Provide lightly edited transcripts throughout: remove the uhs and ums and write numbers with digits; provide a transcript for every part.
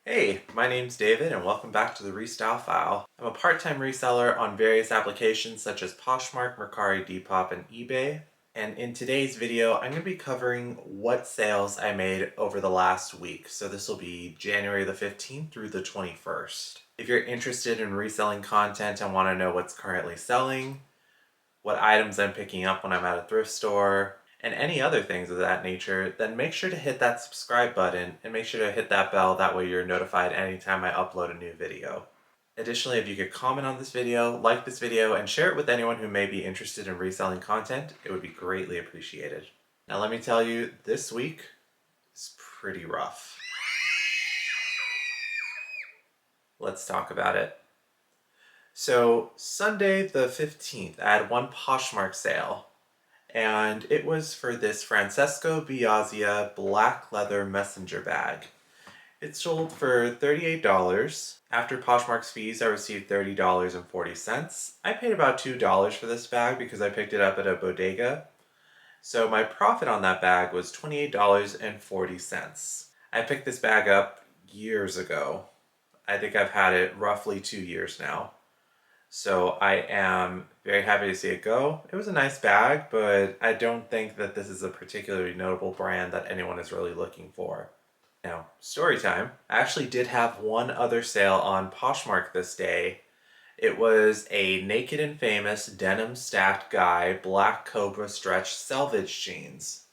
Hey, my name's David and welcome back to the Restyle File. I'm a part-time reseller on various applications such as Poshmark, Mercari, Depop, and eBay. And in today's video, I'm going to be covering what sales I made over the last week. So this will be January the 15th through the 21st. If you're interested in reselling content and want to know what's currently selling, what items I'm picking up when I'm at a thrift store, and any other things of that nature, then make sure to hit that subscribe button and make sure to hit that bell. That way you're notified anytime I upload a new video. Additionally, if you could comment on this video, like this video, and share it with anyone who may be interested in reselling content, it would be greatly appreciated. Now let me tell you, this week is pretty rough. Let's talk about it. So Sunday the 15th, I had one Poshmark sale. And it was for this Francesco Biaggia black leather messenger bag. It sold for $38. After Poshmark's fees, I received $30.40. I paid about $2 for this bag because I picked it up at a bodega. So my profit on that bag was $28.40. I picked this bag up years ago. I think I've had it roughly 2 years now. So I am very happy to see it go. It was a nice bag, but I don't think that this is a particularly notable brand that anyone is really looking for. Now, story time. I actually did have one other sale on Poshmark this day. It was a Naked and Famous denim stacked guy black Cobra stretch selvage jeans.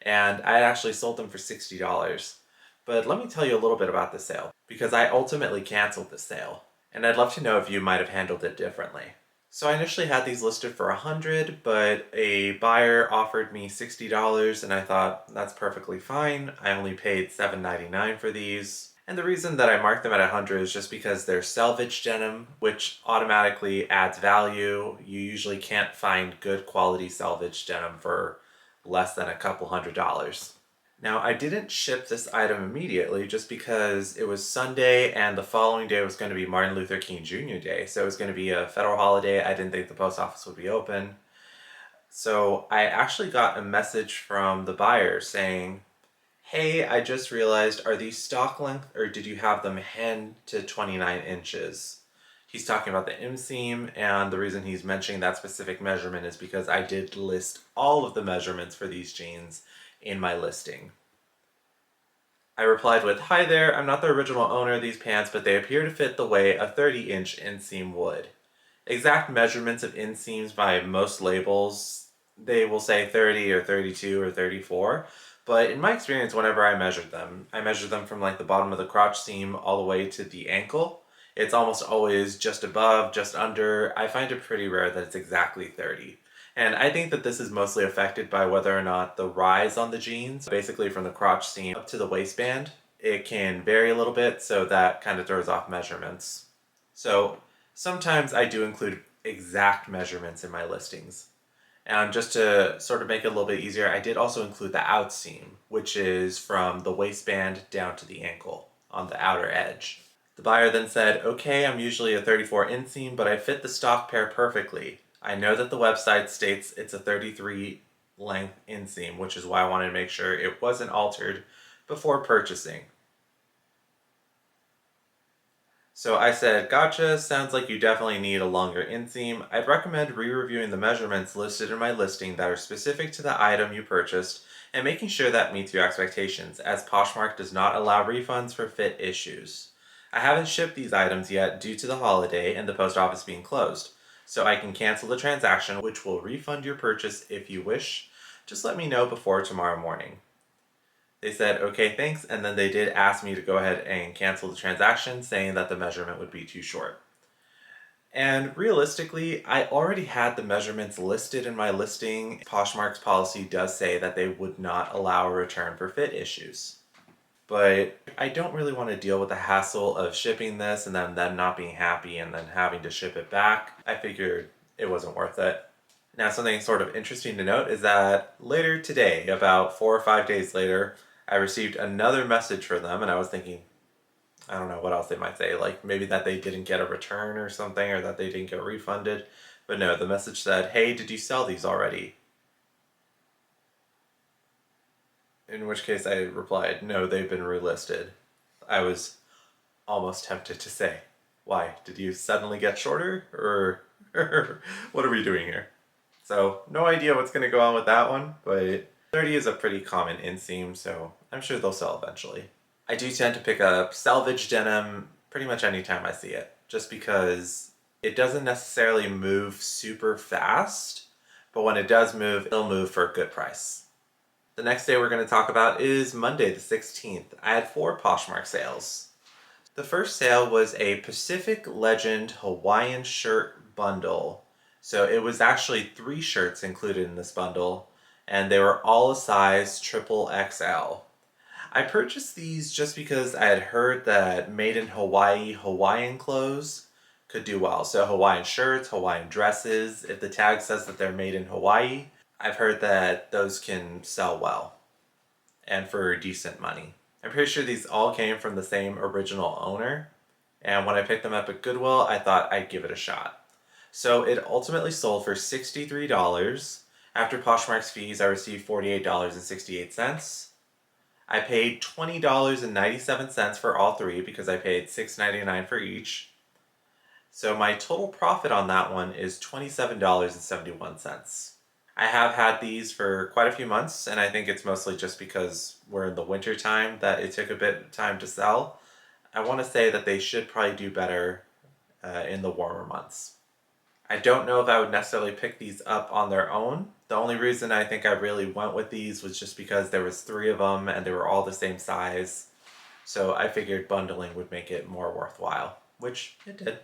And I actually sold them for $60. But let me tell you a little bit about the sale, because I ultimately canceled the sale. And I'd love to know if you might have handled it differently. So I initially had these listed for $100, but a buyer offered me $60 and I thought that's perfectly fine. I only paid $7.99 for these. And the reason that I marked them at $100 is just because they're selvage denim, which automatically adds value. You usually can't find good quality selvage denim for less than a couple $100s. Now, I didn't ship this item immediately just because it was Sunday and the following day was going to be Martin Luther King Jr. Day, so it was going to be a federal holiday. I didn't think the post office would be open. So I actually got a message from the buyer saying, hey, I just realized, are these stock length or did you have them hem to 29 inches? He's talking about the inseam, and the reason he's mentioning that specific measurement is because I did list all of the measurements for these jeans in my listing. I replied with, hi there, I'm not the original owner of these pants, but they appear to fit the way a 30-inch inseam would. Exact measurements of inseams by most labels, they will say 30 or 32 or 34, but in my experience, whenever I measured them from like the bottom of the crotch seam all the way to the ankle. It's almost always just above, just under. I find it pretty rare that it's exactly 30. And I think that this is mostly affected by whether or not the rise on the jeans, basically from the crotch seam up to the waistband, it can vary a little bit, so that kind of throws off measurements. So sometimes I do include exact measurements in my listings. And just to sort of make it a little bit easier, I did also include the outseam, which is from the waistband down to the ankle on the outer edge. The buyer then said, okay, I'm usually a 34 inseam, but I fit the stock pair perfectly. I know that the website states it's a 33 length inseam, which is why I wanted to make sure it wasn't altered before purchasing. So I said, gotcha, sounds like you definitely need a longer inseam. I'd recommend re-reviewing the measurements listed in my listing that are specific to the item you purchased and making sure that meets your expectations, as Poshmark does not allow refunds for fit issues. I haven't shipped these items yet due to the holiday and the post office being closed, so I can cancel the transaction, which will refund your purchase if you wish. Just let me know before tomorrow morning. They said, okay, thanks, and then they did ask me to go ahead and cancel the transaction, saying that the measurement would be too short. And realistically, I already had the measurements listed in my listing. Poshmark's policy does say that they would not allow a return for fit issues. But I don't really want to deal with the hassle of shipping this and then them not being happy and then having to ship it back. I figured it wasn't worth it. Now, something sort of interesting to note is that later today, about 4 or 5 days later, I received another message from them, and I was thinking, I don't know what else they might say, like maybe that they didn't get a return or something, or that they didn't get refunded. But no, the message said, hey, did you sell these already? In which case I replied, no, they've been relisted. I was almost tempted to say, why? Did you suddenly get shorter? Or what are we doing here? So, no idea what's going to go on with that one, but 30 is a pretty common inseam, so I'm sure they'll sell eventually. I do tend to pick up salvage denim pretty much anytime I see it, just because it doesn't necessarily move super fast, but when it does move, it'll move for a good price. The next day we're going to talk about is Monday the 16th. I had 4 Poshmark sales. The first sale was a Pacific Legend Hawaiian shirt bundle. So it was actually 3 shirts included in this bundle, and they were all a size triple XL. I purchased these just because I had heard that made in Hawaii Hawaiian clothes could do well. So Hawaiian shirts, Hawaiian dresses, if the tag says that they're made in Hawaii, I've heard that those can sell well and for decent money. I'm pretty sure these all came from the same original owner, and when I picked them up at Goodwill, I thought I'd give it a shot. So it ultimately sold for $63. After Poshmark's fees, I received $48.68. I paid $20.97 for all 3 because I paid $6.99 for each. So my total profit on that one is $27.71. I have had these for quite a few months, and I think it's mostly just because we're in the winter time that it took a bit of time to sell. I want to say that they should probably do better in the warmer months. I don't know if I would necessarily pick these up on their own. The only reason I think I really went with these was just because there was 3 of them and they were all the same size. So I figured bundling would make it more worthwhile, which it did.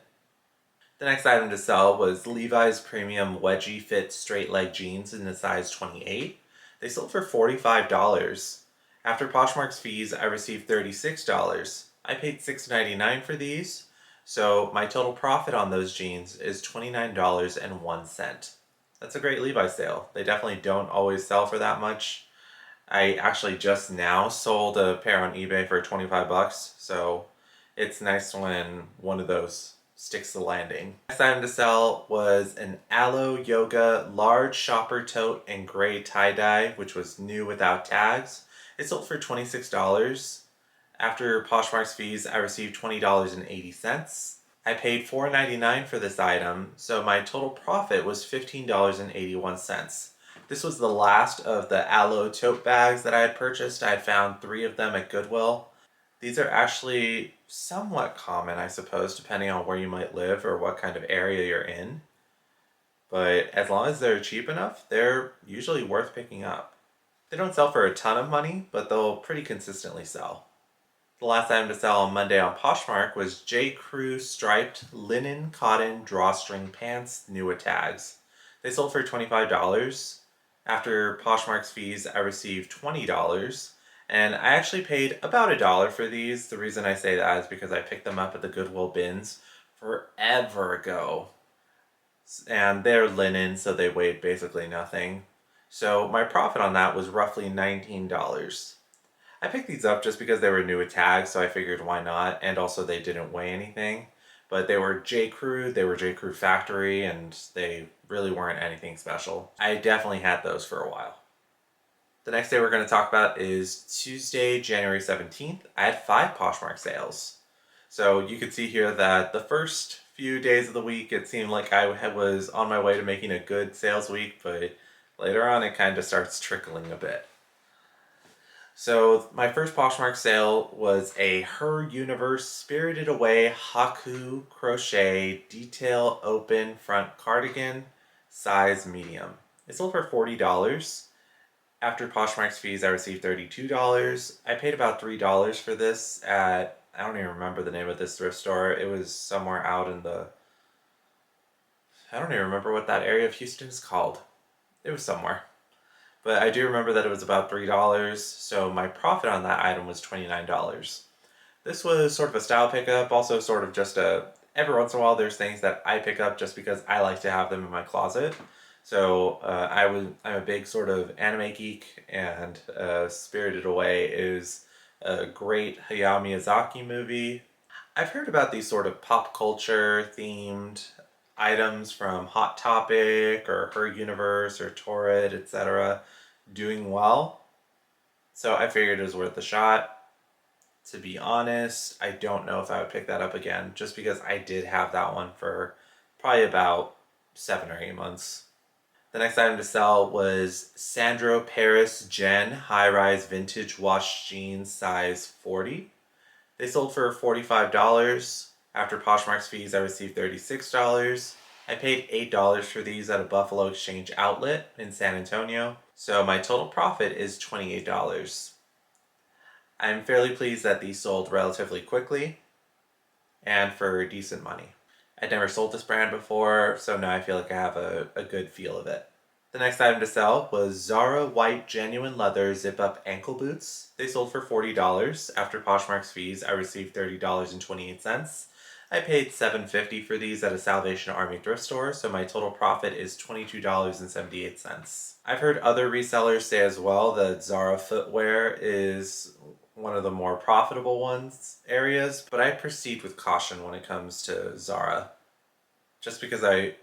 The next item to sell was Levi's Premium Wedgie Fit Straight Leg Jeans in the size 28. They sold for $45. After Poshmark's fees, I received $36. I paid $6.99 for these, so my total profit on those jeans is $29.01. That's a great Levi's sale. They definitely don't always sell for that much. I actually just now sold a pair on eBay for 25 bucks, so it's nice when one of those sticks the landing. Next item to sell was an Aloe Yoga large shopper tote in gray tie-dye, which was new without tags. It sold for $26. After Poshmark's fees, I received $20.80. I paid $4.99 for this item, so my total profit was $15.81. This was the last of the Aloe tote bags that I had purchased. I had found 3 of them at Goodwill. These are actually somewhat common, I suppose, depending on where you might live or what kind of area you're in. But as long as they're cheap enough, they're usually worth picking up. They don't sell for a ton of money, but they'll pretty consistently sell. The last item to sell on Monday on Poshmark was J. Crew striped linen cotton drawstring pants, new with tags. They sold for $25. After Poshmark's fees, I received $20. And I actually paid about $1 for these. The reason I say that is because I picked them up at the Goodwill bins forever ago. And they're linen, so they weighed basically nothing. So my profit on that was roughly $19. I picked these up just because they were new with tags, so I figured why not, and also they didn't weigh anything. But they were J. Crew, they were J. Crew Factory, and they really weren't anything special. I definitely had those for a while. The next day we're going to talk about is Tuesday, January 17th. I had 5 Poshmark sales. So you can see here that the first few days of the week, it seemed like I was on my way to making a good sales week, but later on it kind of starts trickling a bit. So my first Poshmark sale was a Her Universe Spirited Away Haku Crochet Detail Open Front Cardigan, size medium. It sold for $40. After Poshmark's fees, I received $32. I paid about $3 for this at, I don't even remember the name of this thrift store. It was somewhere out in the, I don't even remember what that area of Houston is called. It was somewhere. But I do remember that it was about $3, so my profit on that item was $29. This was sort of a style pickup, also sort of just every once in a while there's things that I pick up just because I like to have them in my closet. So I'm a big sort of anime geek, and Spirited Away is a great Hayao Miyazaki movie. I've heard about these sort of pop culture themed items from Hot Topic or Her Universe or Torrid, etc. doing well. So I figured it was worth a shot. To be honest, I don't know if I would pick that up again, just because I did have that one for probably about 7 or 8 months. The next item to sell was Sandro Paris Gen high-rise vintage wash jeans size 40. They sold for $45. After Poshmark's fees, I received $36. I paid $8 for these at a Buffalo Exchange outlet in San Antonio, so my total profit is $28. I'm fairly pleased that these sold relatively quickly and for decent money. I'd never sold this brand before, so now I feel like I have a good feel of it. The next item to sell was Zara white genuine leather zip-up ankle boots. They sold for $40. After Poshmark's fees, I received $30.28. I paid $7.50 for these at a Salvation Army thrift store, so my total profit is $22.78. I've heard other resellers say as well that Zara footwear is one of the more profitable areas, but I proceed with caution when it comes to Zara. Just because I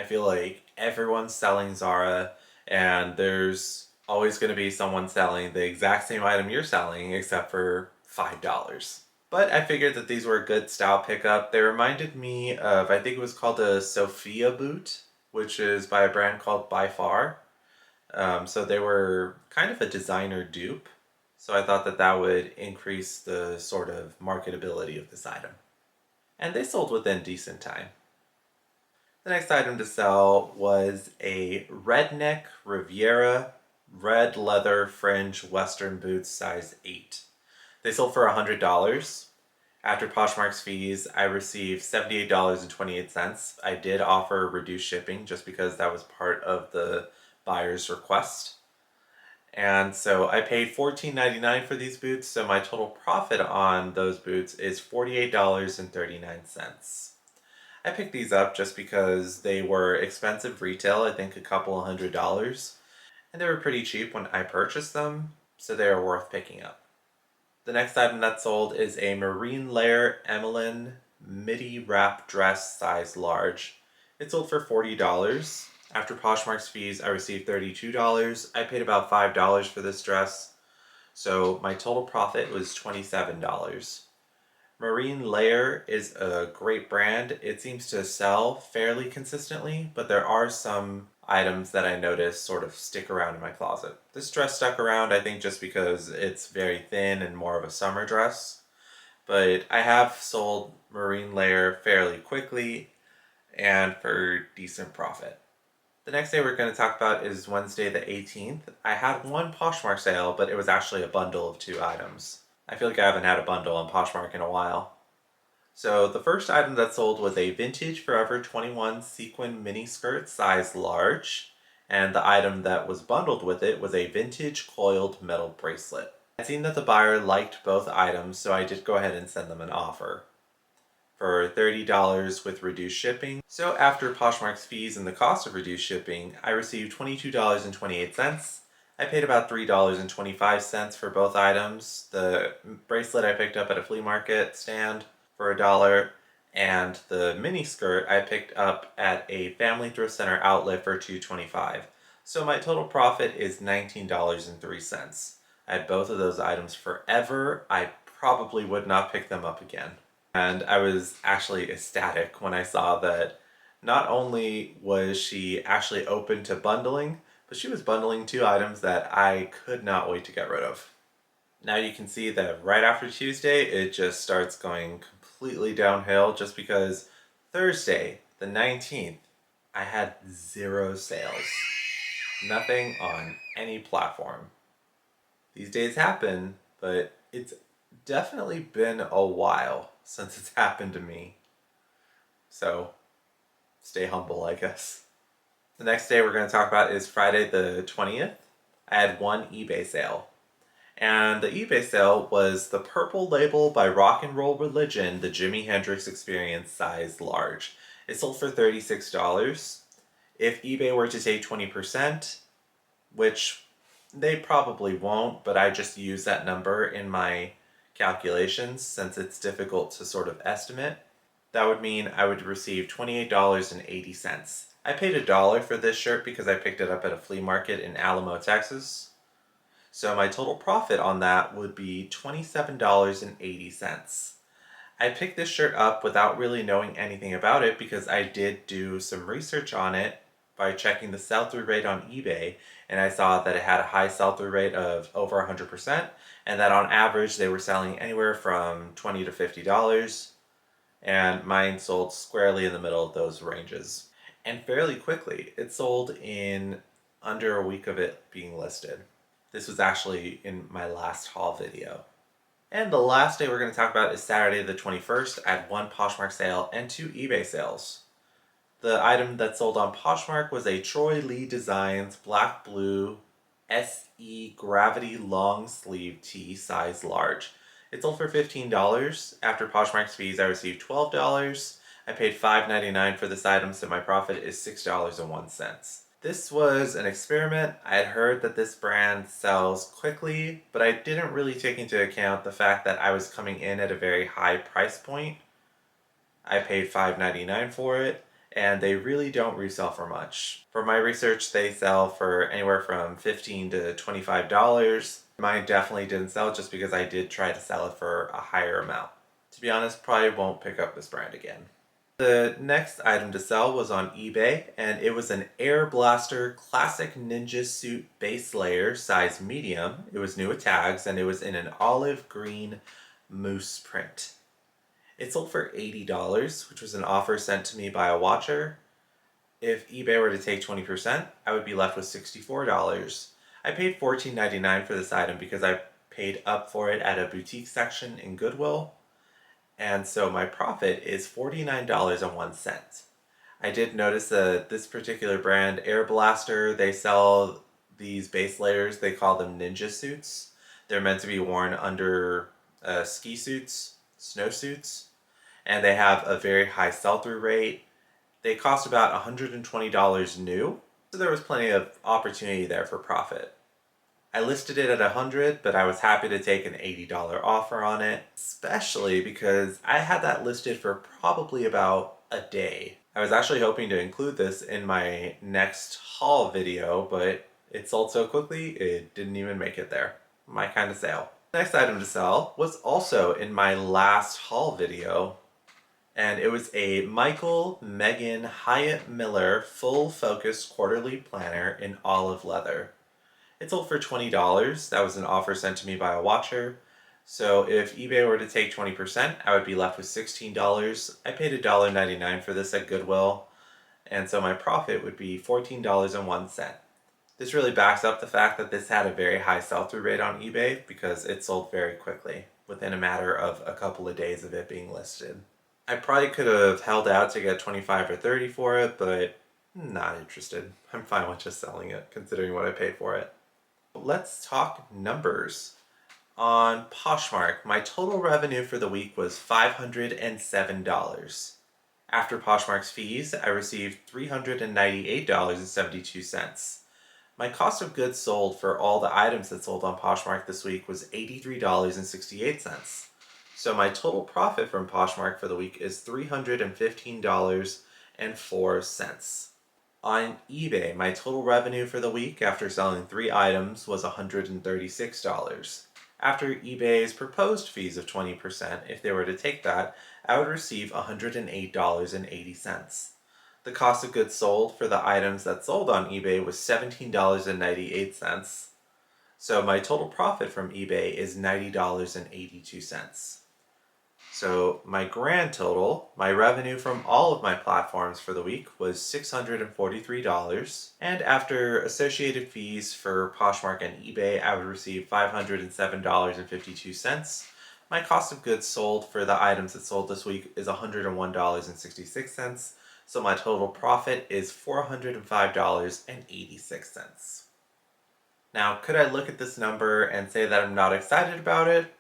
feel like everyone's selling Zara, and there's always going to be someone selling the exact same item you're selling, except for $5. But I figured that these were a good style pickup. They reminded me of, I think it was called a Sophia boot, which is by a brand called By Far. So they were kind of a designer dupe. So I thought that that would increase the sort of marketability of this item. And they sold within decent time. The next item to sell was a Redneck Riviera red leather fringe western boots size 8. They sold for $100. After Poshmark's fees, I received $78.28. I did offer reduced shipping just because that was part of the buyer's request. And so I paid $14.99 for these boots, so my total profit on those boots is $48.39. I picked these up just because they were expensive retail, I think a couple of $100s, and they were pretty cheap when I purchased them, so they are worth picking up. The next item that sold is a Marine Layer Emmeline midi wrap dress size large. It sold for $40. After Poshmark's fees, I received $32. I paid about $5 for this dress, so my total profit was $27. Marine Layer is a great brand. It seems to sell fairly consistently, but there are some items that I notice sort of stick around in my closet. This dress stuck around, I think, just because it's very thin and more of a summer dress. But I have sold Marine Layer fairly quickly and for decent profit. The next day we're going to talk about is Wednesday the 18th. I had one Poshmark sale, but it was actually a bundle of 2 items. I feel like I haven't had a bundle on Poshmark in a while. So the first item that sold was a vintage Forever 21 sequin mini skirt size large, and the item that was bundled with it was a vintage coiled metal bracelet. I'd seen that the buyer liked both items, so I did go ahead and send them an offer for $30 with reduced shipping. So after Poshmark's fees and the cost of reduced shipping, I received $22.28. I paid about $3.25 for both items. The bracelet I picked up at a flea market stand for $1, and the mini skirt I picked up at a family thrift center outlet for $2.25. So my total profit is $19.03. I had both of those items forever. I probably would not pick them up again. And I was actually ecstatic when I saw that not only was she actually open to bundling, but she was bundling 2 items that I could not wait to get rid of. Now you can see that right after Tuesday, it just starts going completely downhill just because Thursday, the 19th, I had 0 sales. Nothing on any platform. These days happen, but it's definitely been a while since it's happened to me. So, stay humble, I guess. The next day we're going to talk about is Friday the 20th. I had one eBay sale. And the eBay sale was the Purple Label by Rock and Roll Religion, the Jimi Hendrix Experience size large. It sold for $36. If eBay were to take 20%, which they probably won't, but I just use that number in my calculations since it's difficult to sort of estimate, that would mean I would receive $28.80. I paid $1 for this shirt because I picked it up at a flea market in Alamo, Texas. So my total profit on that would be $27.80. I picked this shirt up without really knowing anything about it because I did do some research on it by checking the sell-through rate on eBay, and I saw that it had a high sell-through rate of over 100%, and that on average they were selling anywhere from $20 to $50, and mine sold squarely in the middle of those ranges. And fairly quickly, it sold in under a week of it being listed. This was actually in my last haul video. And the last day we're going to talk about is Saturday the 21st. I had one Poshmark sale and two eBay sales. The item that sold on Poshmark was a Troy Lee Designs Black Blue SE Gravity Long Sleeve Tee size large. It sold for $15. After Poshmark's fees, I received $12. I paid $5.99 for this item, so my profit is $6.01. This was an experiment. I had heard that this brand sells quickly, but I didn't really take into account the fact that I was coming in at a very high price point. I paid $5.99 for it, and they really don't resell for much. For my research, they sell for anywhere from $15 to $25. Mine definitely didn't sell just because I did try to sell it for a higher amount. To be honest, probably won't pick up this brand again. The next item to sell was on eBay, and it was an Air Blaster Classic Ninja Suit base layer, size medium. It was new with tags, and it was in an olive green moose print. It sold for $80, which was an offer sent to me by a watcher. If eBay were to take 20%, I would be left with $64. I paid $14.99 for this item because I paid up for it at a boutique section in Goodwill, and so my profit is $49.01. I did notice that this particular brand, Air Blaster, they sell these base layers. They call them ninja suits. They're meant to be worn under ski suits, snow suits, and they have a very high sell-through rate. They cost about $120 new, so there was plenty of opportunity there for profit. I listed it at $100, but I was happy to take an $80 offer on it, especially because I had that listed for probably about a day. I was actually hoping to include this in my next haul video, but it sold so quickly it didn't even make it there. My kind of sale. Next item to sell was also in my last haul video, and it was a Michael Megan Hyatt Miller full focus quarterly planner in olive leather. It sold for $20. That was an offer sent to me by a watcher. So if eBay were to take 20%, I would be left with $16. I paid $1.99 for this at Goodwill, and so my profit would be $14.01. This really backs up the fact that this had a very high sell-through rate on eBay because it sold very quickly, within a matter of a couple of days of it being listed. I probably could have held out to get 25 or 30 for it, but not interested. I'm fine with just selling it, considering what I paid for it. Let's talk numbers. On Poshmark, my total revenue for the week was $507. After Poshmark's fees, I received $398.72. My cost of goods sold for all the items that sold on Poshmark this week was $83.68. So my total profit from Poshmark for the week is $315.04. On eBay, my total revenue for the week after selling 3 items was $136. After eBay's proposed fees of 20%, if they were to take that, I would receive $108.80. The cost of goods sold for the items that sold on eBay was $17.98. So my total profit from eBay is $90.82. So my grand total, my revenue from all of my platforms for the week was $643, and after associated fees for Poshmark and eBay, I would receive $507.52. My cost of goods sold for the items that sold this week is $101.66, so my total profit is $405.86. Now, could I look at this number and say that I'm not excited about it?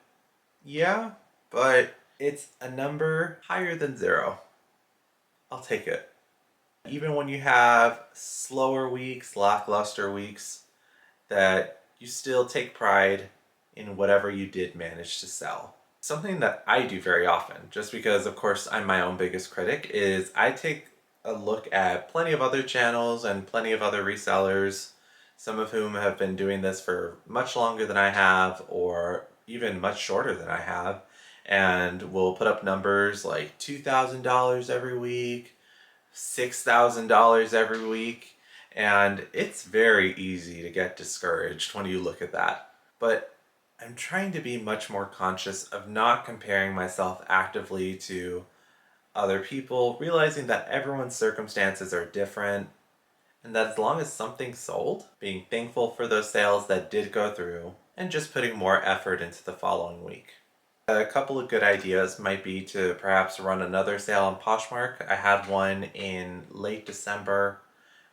Yeah, but it's a number higher than 0. I'll take it. Even when you have slower weeks, lackluster weeks, that you still take pride in whatever you did manage to sell. Something that I do very often, just because of course I'm my own biggest critic, is I take a look at plenty of other channels and plenty of other resellers, some of whom have been doing this for much longer than I have, or even much shorter than I have, and will put up numbers like $2,000 every week, $6,000 every week, and it's very easy to get discouraged when you look at that. But I'm trying to be much more conscious of not comparing myself actively to other people, realizing that everyone's circumstances are different, and that as long as something sold, being thankful for those sales that did go through, and just putting more effort into the following week. A couple of good ideas might be to perhaps run another sale on Poshmark. I had one in late December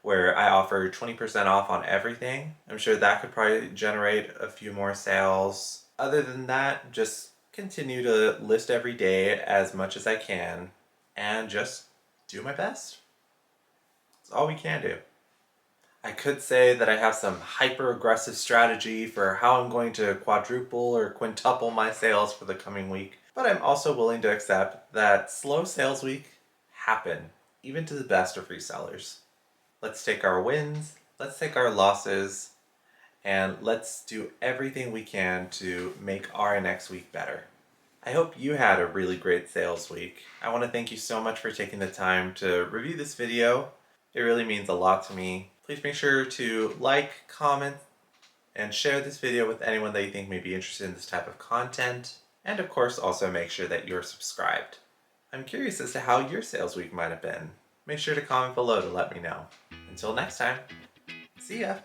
where I offered 20% off on everything. I'm sure that could probably generate a few more sales. Other than that, just continue to list every day as much as I can and just do my best. That's all we can do. I could say that I have some hyper aggressive strategy for how I'm going to quadruple or quintuple my sales for the coming week, but I'm also willing to accept that slow sales week happen, even to the best of resellers. Let's take our wins, let's take our losses, and let's do everything we can to make our next week better. I hope you had a really great sales week. I want to thank you so much for taking the time to review this video. It really means a lot to me. Please make sure to like, comment, and share this video with anyone that you think may be interested in this type of content. And of course, also make sure that you're subscribed. I'm curious as to how your sales week might have been. Make sure to comment below to let me know. Until next time, see ya!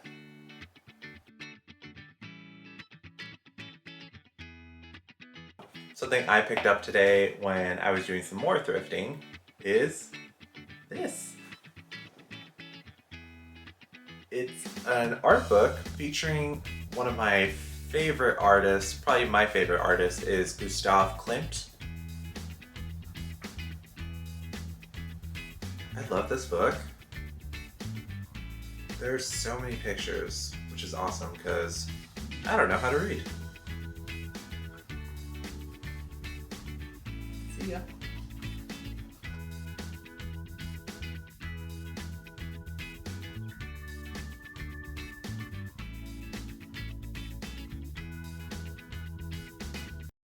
Something I picked up today when I was doing some more thrifting is this. It's an art book featuring one of my favorite artists. Probably my favorite artist is Gustav Klimt. I love this book. There's so many pictures, which is awesome because I don't know how to read. See ya.